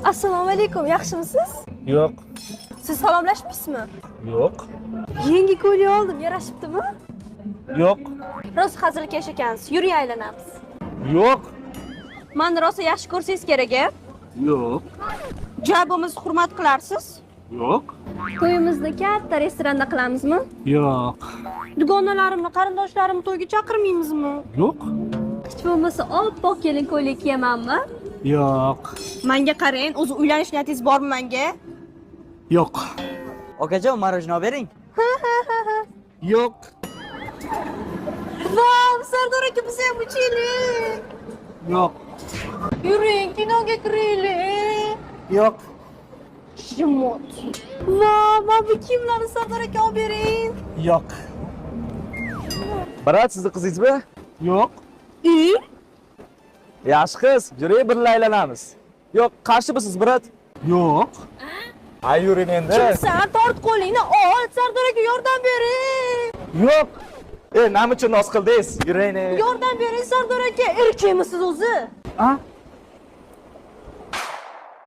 Assalomu alaykum, yaxshimisiz? Yo'q. Siz salomlashmaysizmi? Yo'q. Yangi ko'ylak oldim, yarashibdimi? Yo'q. Rosa hazilkash ekansiz, yuring aylanamiz. Yo'q. Meni rosa yaxshi ko'rsangiz kerak-a? Yo'q. Jabimizni hurmat qilarsiz? Yo'q. To'yimizni katta restoranda qilamizmi? Yo'q. Dugonalarimni, qarindoshlarimni to'yga chaqirmaymizmi? Yo'q. Hech bo'lmasa oppoq kelin ko'ylak kiyamanmi? Yo'q. Menga qarang, o'zi uylanish niyatingiz bormi menga? Yo'q. Okajon, marojno bering. Yo'q. Vau, Sardor aka, biz ham uchaylik. Yo'q. Yuring, kinoga kiraylik. Yo'q. Shimot. Vau, mana bu kiyimlarni Sardor aka olib bering. Yo'q. Brat, sizni qizingizmi? Yo'q. Yaxshi qiz, yuring birga aylanamiz. Yo'q, qarshimisiz, brat? Yo'q. Ay, yuring endi. Kimsan, tort qo'lingni ol, Sardor aka yordam bering. Yo'q. Nima uchun noz qildingiz? Yuring. Yordam bering Sardor aka, erkakmisiz o'zi? Ha?